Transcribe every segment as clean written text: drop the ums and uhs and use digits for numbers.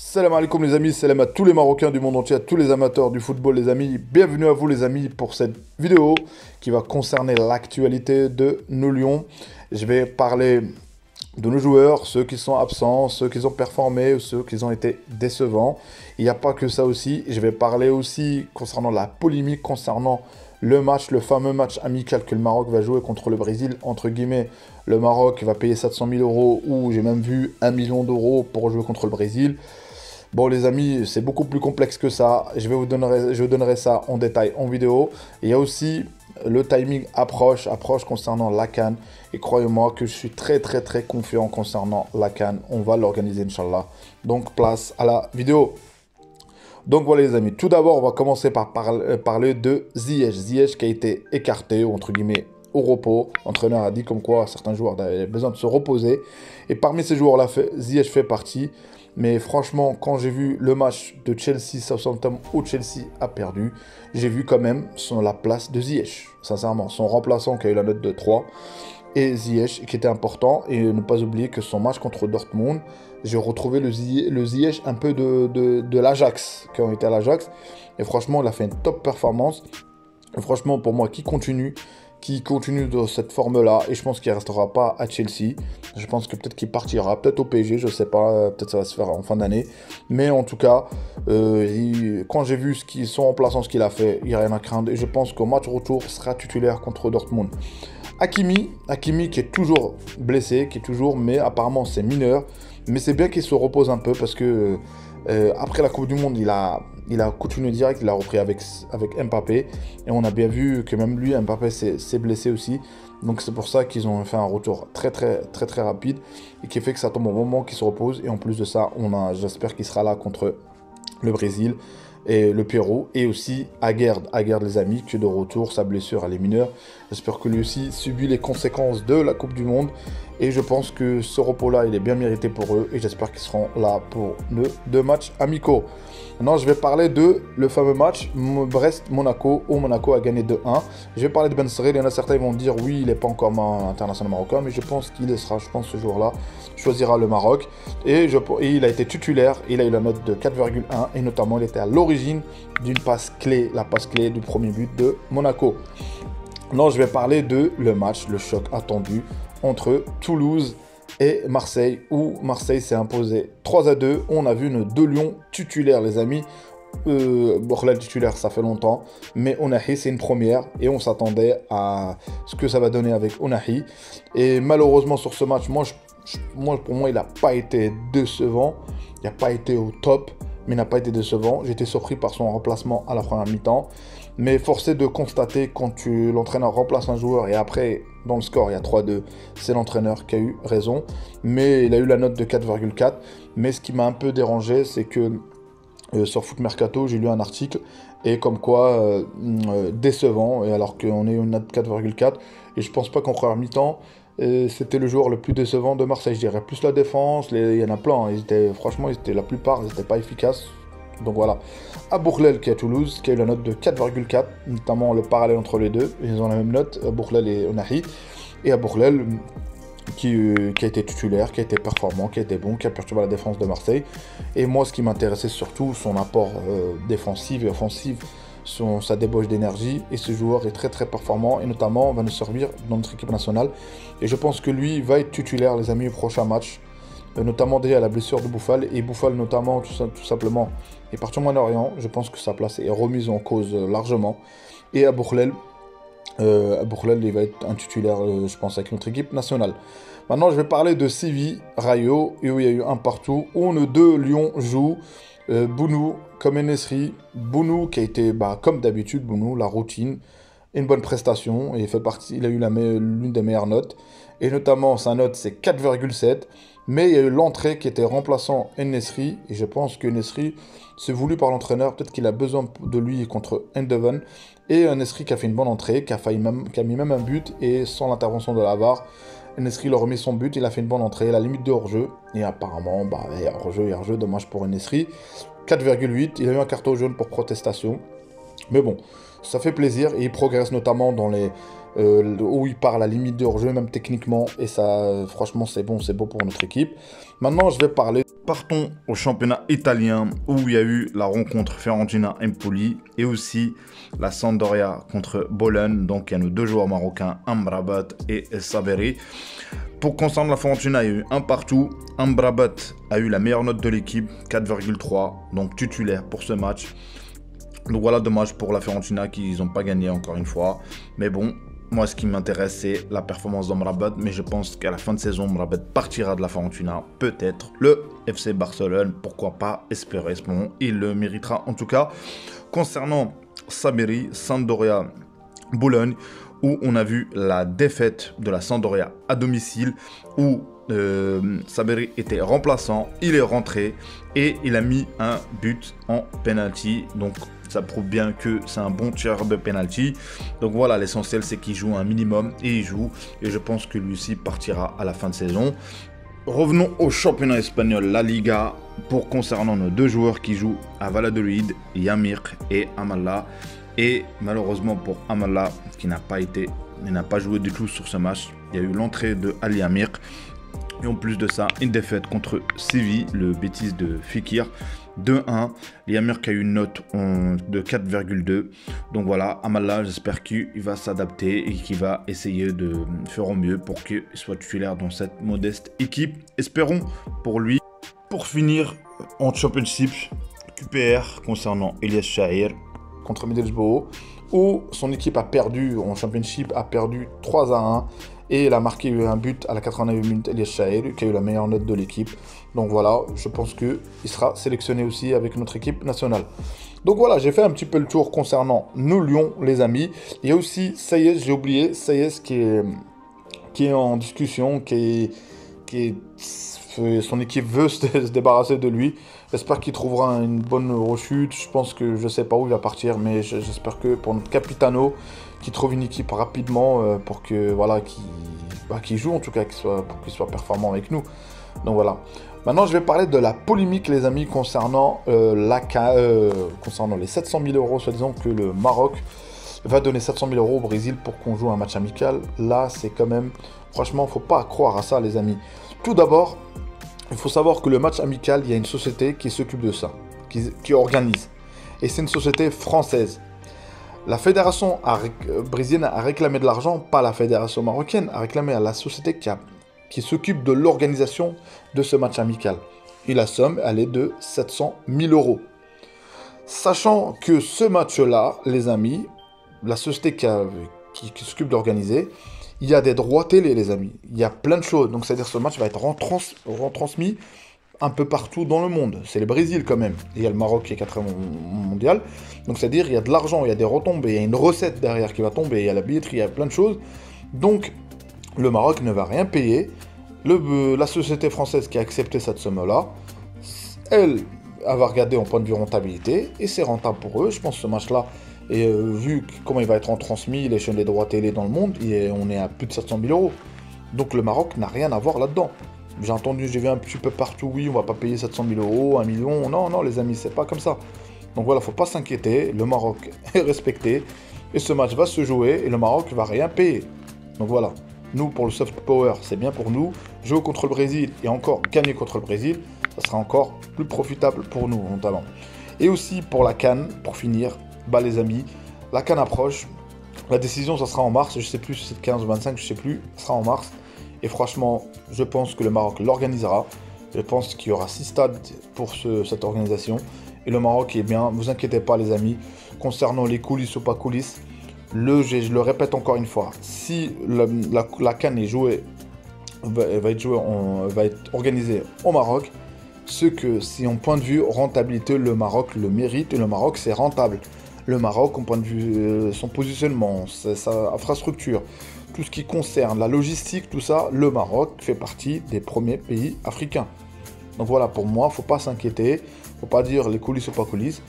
Salam alaikum les amis, salam à tous les Marocains du monde entier, à tous les amateurs du football les amis. Bienvenue à vous les amis pour cette vidéo qui va concerner l'actualité de nos Lions. Je vais parler de nos joueurs, ceux qui sont absents, ceux qui ont performé, ceux qui ont été décevants. Il n'y a pas que ça aussi, je vais parler aussi concernant la polémique, concernant le match, le fameux match amical que le Maroc va jouer contre le Brésil. Entre guillemets, le Maroc va payer 700 000 euros ou j'ai même vu 1 million d'euros pour jouer contre le Brésil. Bon les amis, c'est beaucoup plus complexe que ça. Je vous donnerai ça en détail en vidéo. Il y a aussi le timing approche concernant la CAN. Et croyez-moi que je suis très confiant concernant la CAN. On va l'organiser Inch'Allah. Donc place à la vidéo. Donc voilà les amis, tout d'abord on va commencer par parler de Ziyech. Ziyech qui a été écarté, ou entre guillemets au repos. L'entraîneur a dit comme quoi certains joueurs avaient besoin de se reposer. Et parmi ces joueurs-là, Ziyech fait partie. Mais franchement, quand j'ai vu le match de Chelsea-Southampton où Chelsea a perdu, j'ai vu quand même la place de Ziyech. Sincèrement, son remplaçant qui a eu la note de 3 et Ziyech qui était important. Et ne pas oublier que son match contre Dortmund, j'ai retrouvé le Ziyech un peu de l'Ajax, qui ont été à l'Ajax. Et franchement, il a fait une top performance. Et franchement, pour moi, qui continue de cette forme-là, et je pense qu'il ne restera pas à Chelsea. Je pense que peut-être qu'il partira, peut-être au PSG, je ne sais pas, peut-être ça va se faire en fin d'année. Mais en tout cas, quand j'ai vu son remplaçant, ce qu'il a fait, il n'y a rien à craindre. Et je pense qu'au match retour, sera titulaire contre Dortmund. Hakimi qui est toujours blessé, mais apparemment c'est mineur. Mais c'est bien qu'il se repose un peu parce que après la Coupe du Monde, il a continué direct, il a repris avec Mbappé. Et on a bien vu que même lui, Mbappé, s'est blessé aussi. Donc c'est pour ça qu'ils ont fait un retour très rapide. Et qui fait que ça tombe au moment qu'il se repose. Et en plus de ça, j'espère qu'il sera là contre le Brésil et le Pérou. Et aussi Aguerd les amis, qui est de retour, sa blessure elle est mineure. J'espère que lui aussi subit les conséquences de la Coupe du Monde. Et je pense que ce repos-là, il est bien mérité pour eux. Et j'espère qu'ils seront là pour nos 2 matchs amicaux. Maintenant, je vais parler de le fameux match Brest-Monaco, où Monaco a gagné 2-1. Je vais parler de Ben Seghir. Il y en a certains qui vont dire, oui, il n'est pas encore international marocain. Mais je pense qu'il le sera, je pense, ce jour-là. Choisira le Maroc. Et il a été titulaire. Il a eu la note de 4,1. Et notamment, il était à l'origine d'une passe clé, la passe clé du premier but de Monaco. Non, je vais parler de le match, le choc attendu entre Toulouse et Marseille, où Marseille s'est imposé 3-2. On a vu nos 2 Lions titulaires, les amis. Borlel titulaire, ça fait longtemps. Mais Ounahi, c'est une première. Et on s'attendait à ce que ça va donner avec Ounahi. Et malheureusement, sur ce match, pour moi, il n'a pas été décevant. Il n'a pas été au top, mais il n'a pas été décevant. J'étais surpris par son remplacement à la première mi-temps. Mais forcé de constater quand l'entraîneur remplace un joueur et après, dans le score, il y a 3-2, c'est l'entraîneur qui a eu raison. Mais il a eu la note de 4,4. Mais ce qui m'a un peu dérangé, c'est que sur Foot Mercato, j'ai lu un article et comme quoi décevant, et alors qu'on est une note de 4,4. Et je pense pas qu'en première mi-temps, c'était le joueur le plus décevant de Marseille. Je dirais plus la défense, il y en a plein. Franchement, la plupart, ils n'étaient pas efficaces. Donc voilà. À Bourlel qui est à Toulouse, qui a eu la note de 4,4, notamment le parallèle entre les deux. Ils ont la même note, Bourlel et Ounahi. Et à Bourlel, qui a été titulaire, qui a été performant, qui a été bon, qui a perturbé la défense de Marseille. Et moi, ce qui m'intéressait surtout, son apport défensif et offensif, sa débauche d'énergie. Et ce joueur est très performant et notamment va nous servir dans notre équipe nationale. Et je pense que lui va être titulaire, les amis, au prochain match. Notamment déjà à la blessure de Bouffal. Et Bouffal, notamment, tout simplement, est parti au Moyen-Orient. Je pense que sa place est remise en cause largement. Et à Bourlel, il va être un titulaire, je pense, avec notre équipe nationale. Maintenant, je vais parler de Séville, Rayo, et où il y a eu un partout, où nos 2 Lions jouent. Bounou, comme Enesri. Bounou qui a été, comme d'habitude, Bounou, la routine, une bonne prestation, et il a eu l'une des meilleures notes. Et notamment, sa note, c'est 4,7. Mais il y a eu l'entrée qui était remplaçant Enesri, et je pense que Enesri, c'est voulu par l'entraîneur, peut-être qu'il a besoin de lui contre Eindhoven. Et Enesri qui a fait une bonne entrée, qui a mis même un but, et sans l'intervention de la VAR, Enesri leur a remis son but, il a fait une bonne entrée, à la limite de hors-jeu. Et apparemment, il y a hors-jeu, dommage pour Enesri. 4,8, il a eu un carton jaune pour protestation. Mais bon, ça fait plaisir, et il progresse notamment dans où il part à la limite de hors-jeu, même techniquement, et ça, franchement, c'est beau pour notre équipe. Maintenant, je vais parler. Partons au championnat italien, où il y a eu la rencontre Fiorentina-Empoli, et aussi la Sampdoria contre Bologne. Donc, il y a nos deux joueurs marocains, Amrabat et Saberi. Pour concernant la Fiorentina, il y a eu un partout. Amrabat a eu la meilleure note de l'équipe, 4,3, donc titulaire pour ce match. Donc voilà, dommage pour la Fiorentina qu'ils n'ont pas gagné encore une fois. Mais bon, moi ce qui m'intéresse c'est la performance d'Amrabat. Mais je pense qu'à la fin de saison, Amrabat partira de la Fiorentina. Peut-être le FC Barcelone, pourquoi pas, espérons, il le méritera en tout cas. Concernant Saberi, Sampdoria, Bologne, où on a vu la défaite de la Sampdoria à domicile, où Saberi était remplaçant, il est rentré et il a mis un but en penalty. Donc ça prouve bien que c'est un bon tireur de penalty. Donc voilà, l'essentiel c'est qu'il joue un minimum et il joue. Et je pense que lui aussi partira à la fin de saison. Revenons au championnat espagnol, la Liga, pour concernant nos deux joueurs qui jouent à Valladolid, Yamir et Amala. Et malheureusement pour Amala, qui n'a pas joué du tout sur ce match, il y a eu l'entrée de Ali Amir. Et en plus de ça, une défaite contre Séville, le Betis de Fekir, 2-1. Yamir qui a eu une note de 4,2. Donc voilà, Amala, j'espère qu'il va s'adapter et qu'il va essayer de faire au mieux pour qu'il soit titulaire dans cette modeste équipe. Espérons pour lui. Pour finir, en Championship, QPR concernant Elias Chahir contre Middlesbrough, où son équipe a perdu en Championship, a perdu 3-1. Et il a marqué un but à la 89e minute, Elias Chahir, qui a eu la meilleure note de l'équipe. Donc voilà, je pense qu'il sera sélectionné aussi avec notre équipe nationale. Donc voilà, j'ai fait un petit peu le tour concernant nos Lions, les amis. Il y a aussi Saïs, j'ai oublié, Saïs qui est en discussion, son équipe veut se débarrasser de lui. J'espère qu'il trouvera une bonne rechute. Je pense que je ne sais pas où il va partir, mais j'espère que pour notre Capitano, qu'il trouve une équipe rapidement pour que voilà, qu'il joue en tout cas, pour qu'il soit performant avec nous. Donc voilà. Maintenant, je vais parler de la polémique, les amis, concernant concernant les 700 000 euros, soi-disant que le Maroc va donner 700 000 euros au Brésil pour qu'on joue un match amical. Là, c'est quand même, franchement, faut pas croire à ça, les amis. Tout d'abord, il faut savoir que le match amical, il y a une société qui s'occupe de ça, qui organise. Et c'est une société française. La fédération brésilienne a réclamé de l'argent, pas la fédération marocaine, a réclamé à la société qui s'occupe de l'organisation de ce match amical. Et la somme, elle est de 700 000 euros. Sachant que ce match-là, les amis, la société qui s'occupe d'organiser, il y a des droits télé, les amis. Il y a plein de choses. Donc, c'est-à-dire que ce match va être retransmis un peu partout dans le monde. C'est le Brésil quand même. Et il y a le Maroc qui est 4e mondial. Donc c'est-à-dire il y a de l'argent, il y a des retombées, il y a une recette derrière qui va tomber, il y a la billetterie, il y a plein de choses. Donc le Maroc ne va rien payer. La société française qui a accepté cette somme-là, elle va regarder en point de vue rentabilité. Et c'est rentable pour eux. Je pense que ce match-là, et vu comment il va être retransmis, les chaînes des droits télé dans le monde, on est à plus de 700 000 euros. Donc le Maroc n'a rien à voir là-dedans. J'ai vu un petit peu partout, oui, on va pas payer 700 000 euros, 1 million. Non, les amis, c'est pas comme ça. Donc voilà, faut pas s'inquiéter. Le Maroc est respecté. Et ce match va se jouer et le Maroc va rien payer. Donc voilà. Nous, pour le soft power, c'est bien pour nous. Jouer contre le Brésil et encore gagner contre le Brésil, ça sera encore plus profitable pour nous, notamment. Et aussi pour la CAN, pour finir, les amis, la CAN approche. La décision, ça sera en mars. Je sais plus si c'est 15 ou 25, je sais plus. Ça sera en mars. Et franchement, je pense que le Maroc l'organisera. Je pense qu'il y aura 6 stades pour cette organisation. Et le Maroc est bien. Ne vous inquiétez pas, les amis. Concernant les coulisses ou pas coulisses, je le répète encore une fois. Si la CAN est jouée, va être organisée au Maroc, c'est que si en point de vue rentabilité, le Maroc le mérite. Et le Maroc, c'est rentable. Le Maroc, en point de vue son positionnement, sa infrastructure, tout ce qui concerne la logistique, tout ça, le Maroc fait partie des premiers pays africains. Donc voilà, pour moi, faut pas s'inquiéter, faut pas dire les coulisses ou pas coulisses.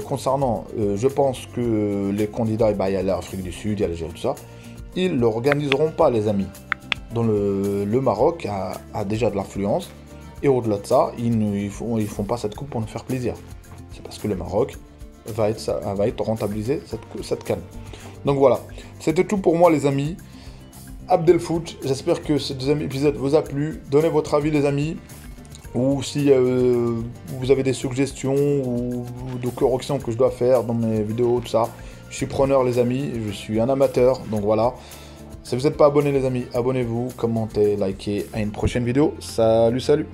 Concernant, je pense que les candidats, il y a l'Afrique du Sud, il y a l'Algérie, tout ça, ils ne l'organiseront pas, les amis. Dans le Maroc a déjà de l'influence, et au-delà de ça, ils font pas cette coupe pour nous faire plaisir. C'est parce que le Maroc va être rentabilisé, cette CAN. Donc voilà, c'était tout pour moi les amis. Abdelfoot, j'espère que ce deuxième épisode vous a plu. Donnez votre avis les amis. Ou si vous avez des suggestions ou de corrections que je dois faire dans mes vidéos, tout ça. Je suis preneur les amis, je suis un amateur, donc voilà. Si vous n'êtes pas abonné les amis, abonnez-vous, commentez, likez. À une prochaine vidéo. Salut, salut.